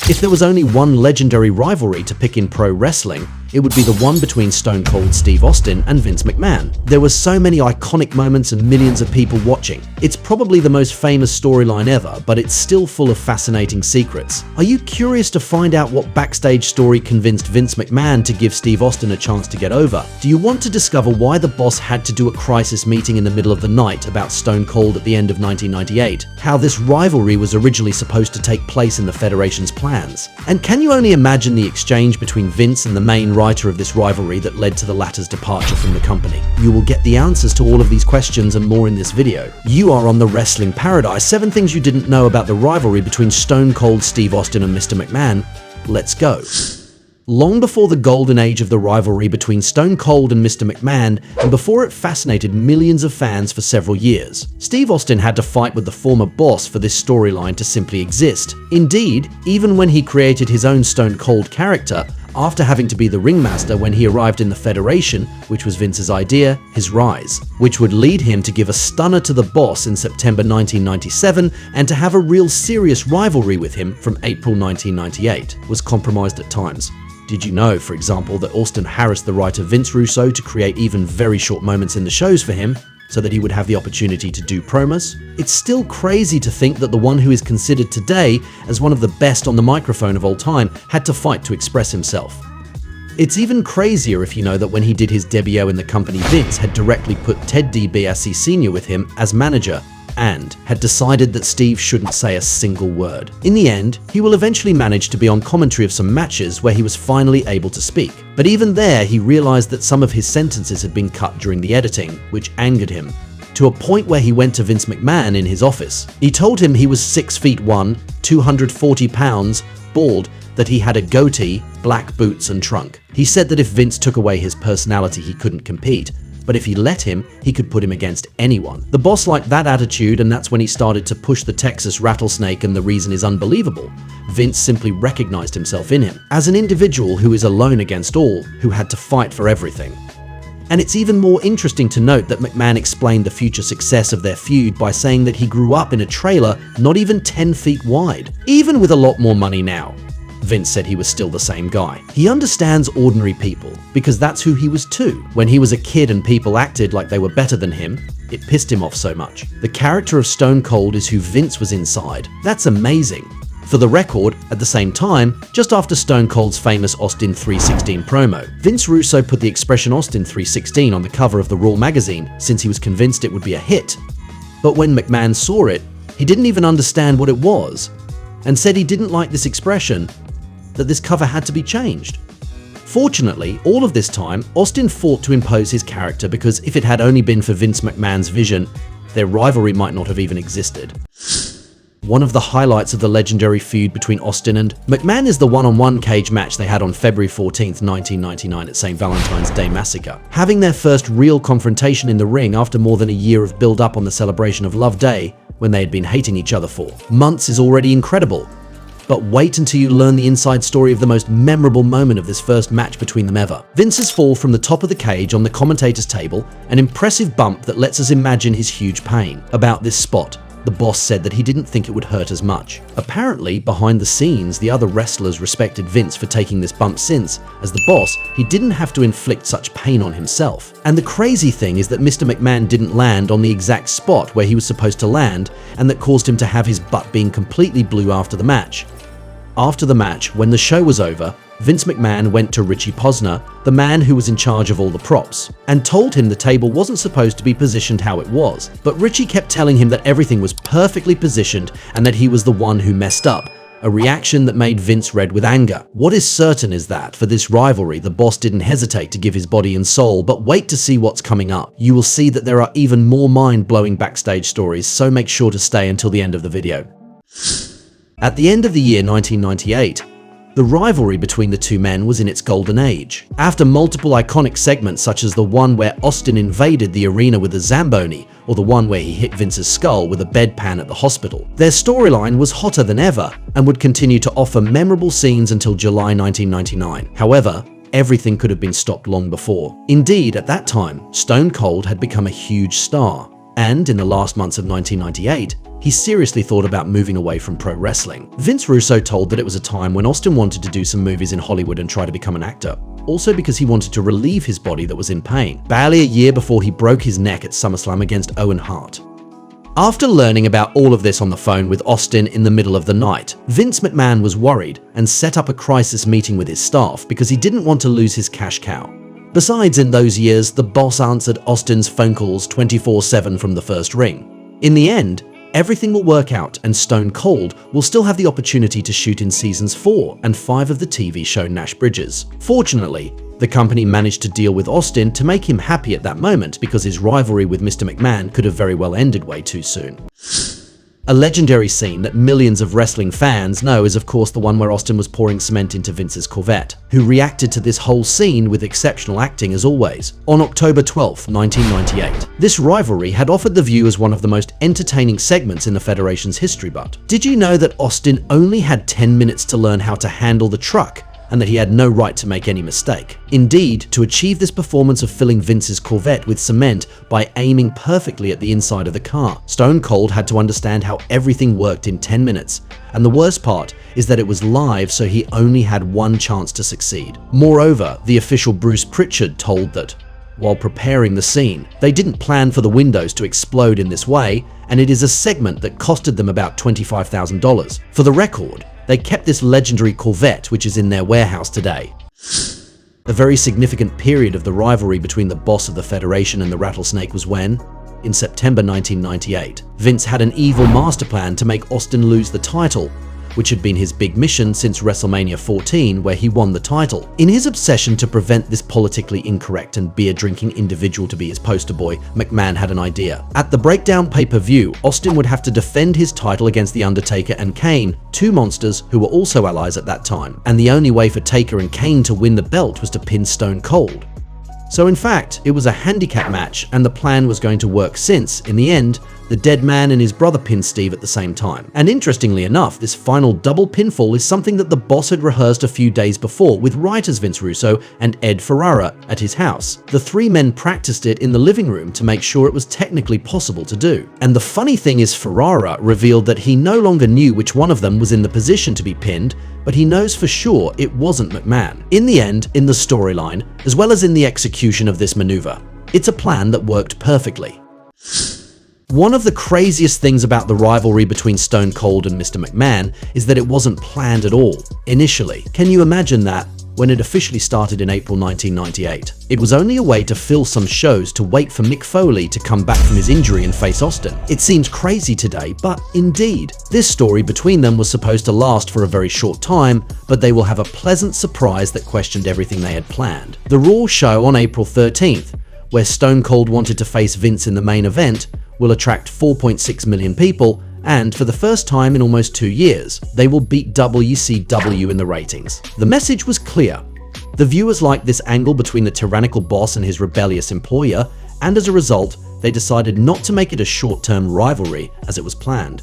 If there was only one legendary rivalry to pick in pro wrestling, it would be the one between Stone Cold Steve Austin and Vince McMahon. There were so many iconic moments and millions of people watching. It's probably the most famous storyline ever, but it's still full of fascinating secrets. Are you curious to find out what backstage story convinced Vince McMahon to give Steve Austin a chance to get over? Do you want to discover why the boss had to do a crisis meeting in the middle of the night about Stone Cold at the end of 1998? How this rivalry was originally supposed to take place in the Federation's plans? And can you only imagine the exchange between Vince and the main writer of this rivalry that led to the latter's departure from the company? You will get the answers to all of these questions and more in this video. You are on the Wrestling Paradise. 7 things you didn't know about the rivalry between Stone Cold Steve Austin and Mr. McMahon. Let's go. Long before the golden age of the rivalry between Stone Cold and Mr. McMahon, and before it fascinated millions of fans for several years, Steve Austin had to fight with the former boss for this storyline to simply exist. Indeed, even when he created his own Stone Cold character, after having to be the ringmaster when he arrived in the Federation, which was Vince's idea, his rise, which would lead him to give a stunner to the boss in September 1997 and to have a real serious rivalry with him from April 1998, was compromised at times. Did you know, for example, that Austin harassed the writer Vince Russo to create even very short moments in the shows for him, so that he would have the opportunity to do promos? It's still crazy to think that the one who is considered today as one of the best on the microphone of all time had to fight to express himself. It's even crazier if you know that when he did his debut in the company, Vince had directly put Ted DiBiase Sr. with him as manager, and had decided that Steve shouldn't say a single word. In the end, he will eventually manage to be on commentary of some matches where he was finally able to speak. But even there, he realized that some of his sentences had been cut during the editing, which angered him, to a point where he went to Vince McMahon in his office. He told him he was 6'1", 240 pounds, bald, that he had a goatee, black boots and trunk. He said that if Vince took away his personality, he couldn't compete, but if he let him, he could put him against anyone. The boss liked that attitude, and that's when he started to push the Texas rattlesnake, and the reason is unbelievable. Vince simply recognized himself in him, as an individual who is alone against all, who had to fight for everything. And it's even more interesting to note that McMahon explained the future success of their feud by saying that he grew up in a trailer not even 10 feet wide, even with a lot more money now. Vince said he was still the same guy. He understands ordinary people, because that's who he was too. When he was a kid and people acted like they were better than him, it pissed him off so much. The character of Stone Cold is who Vince was inside. That's amazing. For the record, at the same time, just after Stone Cold's famous Austin 316 promo, Vince Russo put the expression Austin 316 on the cover of the Raw magazine since he was convinced it would be a hit. But when McMahon saw it, he didn't even understand what it was, and said he didn't like this expression, that this cover had to be changed. Fortunately, all of this time, Austin fought to impose his character, because if it had only been for Vince McMahon's vision, their rivalry might not have even existed. One of the highlights of the legendary feud between Austin and McMahon is the one-on-one cage match they had on February 14th, 1999 at St. Valentine's Day Massacre. Having their first real confrontation in the ring after more than a year of build-up on the celebration of Love Day, when they had been hating each other for months, is already incredible. But wait until you learn the inside story of the most memorable moment of this first match between them ever. Vince's fall from the top of the cage on the commentator's table, an impressive bump that lets us imagine his huge pain. About this spot, the boss said that he didn't think it would hurt as much. Apparently, behind the scenes, the other wrestlers respected Vince for taking this bump since, as the boss, he didn't have to inflict such pain on himself. And the crazy thing is that Mr. McMahon didn't land on the exact spot where he was supposed to land, and that caused him to have his butt being completely blue after the match. After the match, when the show was over, Vince McMahon went to Richie Posner, the man who was in charge of all the props, and told him the table wasn't supposed to be positioned how it was. But Richie kept telling him that everything was perfectly positioned and that he was the one who messed up, a reaction that made Vince red with anger. What is certain is that, for this rivalry, the boss didn't hesitate to give his body and soul, but wait to see what's coming up. You will see that there are even more mind-blowing backstage stories, so make sure to stay until the end of the video. At the end of the year 1998, the rivalry between the two men was in its golden age. After multiple iconic segments such as the one where Austin invaded the arena with a Zamboni, or the one where he hit Vince's skull with a bedpan at the hospital, their storyline was hotter than ever and would continue to offer memorable scenes until July 1999. However, everything could have been stopped long before. Indeed, at that time, Stone Cold had become a huge star, and in the last months of 1998, he seriously thought about moving away from pro wrestling. Vince Russo told that it was a time when Austin wanted to do some movies in Hollywood and try to become an actor. Also because he wanted to relieve his body that was in pain, barely a year before he broke his neck at SummerSlam against Owen Hart. After learning about all of this on the phone with Austin in the middle of the night, Vince McMahon was worried and set up a crisis meeting with his staff because he didn't want to lose his cash cow. Besides, in those years, the boss answered Austin's phone calls 24/7 from the first ring. In the end, everything will work out and Stone Cold will still have the opportunity to shoot in seasons 4 and 5 of the TV show Nash Bridges. Fortunately, the company managed to deal with Austin to make him happy at that moment because his rivalry with Mr. McMahon could have very well ended way too soon. A legendary scene that millions of wrestling fans know is of course the one where Austin was pouring cement into Vince's Corvette, who reacted to this whole scene with exceptional acting as always. On October 12, 1998, this rivalry had offered the viewers one of the most entertaining segments in the Federation's history, but did you know that Austin only had 10 minutes to learn how to handle the truck and that he had no right to make any mistake? Indeed, to achieve this performance of filling Vince's Corvette with cement by aiming perfectly at the inside of the car, Stone Cold had to understand how everything worked in 10 minutes. And the worst part is that it was live, so he only had one chance to succeed. Moreover, the official Bruce Pritchard told that, while preparing the scene, they didn't plan for the windows to explode in this way, and it is a segment that costed them about $25,000. For the record, they kept this legendary Corvette, which is in their warehouse today. A very significant period of the rivalry between the boss of the Federation and the Rattlesnake was when, in September 1998, Vince had an evil master plan to make Austin lose the title, which had been his big mission since WrestleMania 14, where he won the title. In his obsession to prevent this politically incorrect and beer-drinking individual to be his poster boy, McMahon had an idea. At the Breakdown pay-per-view, Austin would have to defend his title against The Undertaker and Kane, two monsters who were also allies at that time, and the only way for Taker and Kane to win the belt was to pin Stone Cold. So in fact, it was a handicap match, and the plan was going to work since, in the end, the dead man and his brother pinned Steve at the same time. And interestingly enough, this final double pinfall is something that the boss had rehearsed a few days before with writers Vince Russo and Ed Ferrara at his house. The three men practiced it in the living room to make sure it was technically possible to do. And the funny thing is, Ferrara revealed that he no longer knew which one of them was in the position to be pinned, but he knows for sure it wasn't McMahon. In the end, in the storyline, as well as in the execution of this maneuver, it's a plan that worked perfectly. One of the craziest things about the rivalry between Stone Cold and Mr. McMahon is that it wasn't planned at all, initially. Can you imagine that? When it officially started in April 1998, it was only a way to fill some shows to wait for Mick Foley to come back from his injury and face Austin. It seems crazy today, but indeed, this story between them was supposed to last for a very short time, but they will have a pleasant surprise that questioned everything they had planned. The Raw show on April 13th, where Stone Cold wanted to face Vince in the main event, will attract 4.6 million people, and for the first time in almost 2 years, they will beat WCW in the ratings. The message was clear. The viewers liked this angle between the tyrannical boss and his rebellious employer, and as a result, they decided not to make it a short-term rivalry as it was planned.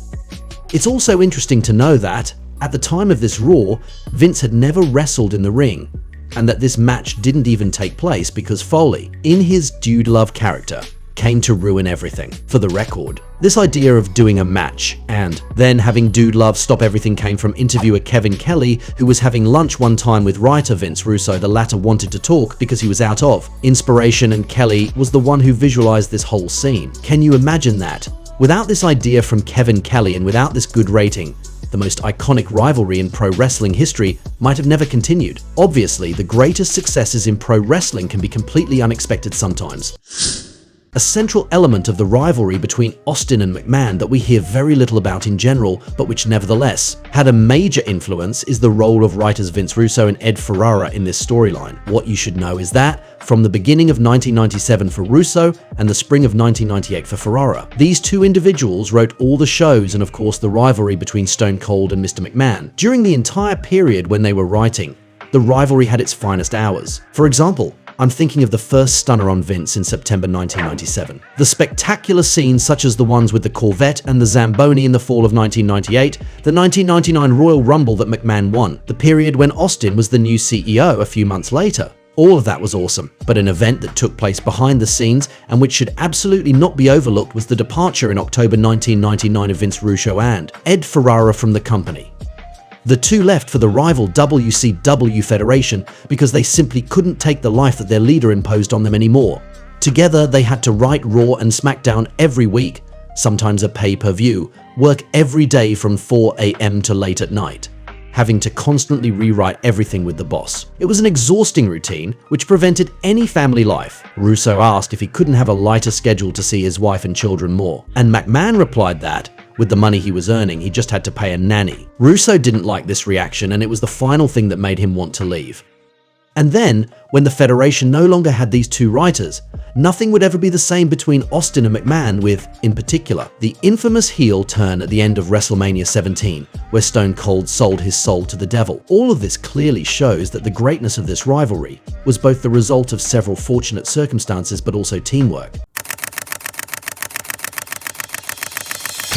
It's also interesting to know that, at the time of this Raw, Vince had never wrestled in the ring, and that this match didn't even take place because Foley, in his Dude Love character, came to ruin everything. For the record, this idea of doing a match and then having Dude Love stop everything came from interviewer Kevin Kelly, who was having lunch one time with writer Vince Russo. The latter wanted to talk because he was out of inspiration, and Kelly was the one who visualized this whole scene. Can you imagine that? Without this idea from Kevin Kelly and without this good rating, the most iconic rivalry in pro wrestling history might have never continued. Obviously, the greatest successes in pro wrestling can be completely unexpected sometimes. A central element of the rivalry between Austin and McMahon that we hear very little about in general, but which nevertheless had a major influence, is the role of writers Vince Russo and Ed Ferrara in this storyline. What you should know is that, from the beginning of 1997 for Russo and the spring of 1998 for Ferrara, these two individuals wrote all the shows and of course the rivalry between Stone Cold and Mr. McMahon. During the entire period when they were writing, the rivalry had its finest hours. For example, I'm thinking of the first stunner on Vince in September 1997. The spectacular scenes such as the ones with the Corvette and the Zamboni in the fall of 1998, the 1999 Royal Rumble that McMahon won, the period when Austin was the new CEO a few months later, All of that was awesome, but an event that took place behind the scenes and which should absolutely not be overlooked was the departure in October 1999 of Vince Russo and Ed Ferrara from the company. The two left for the rival WCW Federation because they simply couldn't take the life that their leader imposed on them anymore. Together, they had to write Raw and SmackDown every week, sometimes a pay-per-view, work every day from 4 a.m. to late at night, having to constantly rewrite everything with the boss. It was an exhausting routine, which prevented any family life. Russo asked if he couldn't have a lighter schedule to see his wife and children more, and McMahon replied that, with the money he was earning, he just had to pay a nanny. Russo didn't like this reaction, and it was the final thing that made him want to leave. And then, when the Federation no longer had these two writers, nothing would ever be the same between Austin and McMahon with, in particular, the infamous heel turn at the end of WrestleMania 17, where Stone Cold sold his soul to the devil. All of this clearly shows that the greatness of this rivalry was both the result of several fortunate circumstances but also teamwork.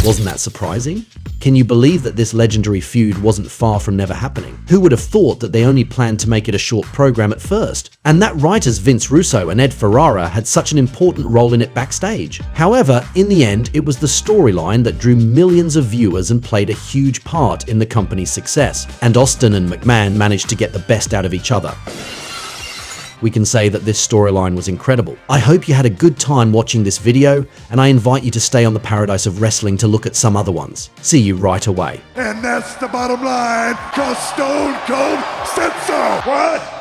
Wasn't that surprising? Can you believe that this legendary feud wasn't far from never happening? Who would have thought that they only planned to make it a short program at first? And that writers Vince Russo and Ed Ferrara had such an important role in it backstage. However, in the end, it was the storyline that drew millions of viewers and played a huge part in the company's success. And Austin and McMahon managed to get the best out of each other. We can say that this storyline was incredible. I hope you had a good time watching this video, and I invite you to stay on the Paradise of Wrestling to look at some other ones. See you right away. And that's the bottom line, 'cause Stone Cold said so. What?